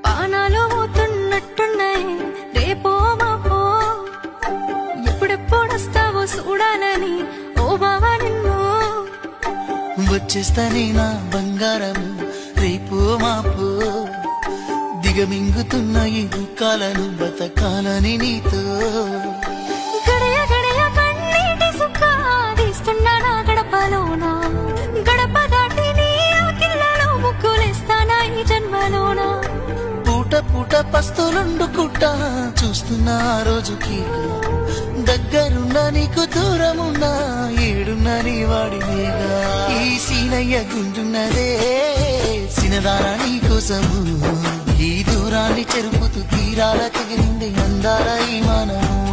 పానాలు పోతున్నట్టున్నాయి రేపో మాపో ఎప్పుడెప్పుడొస్తావో చూడాలని ఓ బావా నిన్ను వచ్చేస్తానే నా బంగారము రేపో మాపో దిగమింగుతున్న ఈ దుఃఖాలను బతకాలని నీతో గడయ గడయ కన్నీటి సుక్క తీస్తున్నా నా గడపలోనా గడప దాటి నీ ఆకిళ్ళలో ముగ్గులేస్తానా ఈ జన్మలోనా పూట పూట పస్తులుండుకుంటా చూస్తున్నా ఆ రోజుకి దగ్గరున్నా నీకు దూరమున్నా ఏడున్నా నీ వాడినేగా ఈ సీనయ్య గుంటున్నదే సినదారా నీ కోసము ఈ దూరాన్ని చెరుపుతూ తీరాల తెగిరింది అందాల ఈ మానము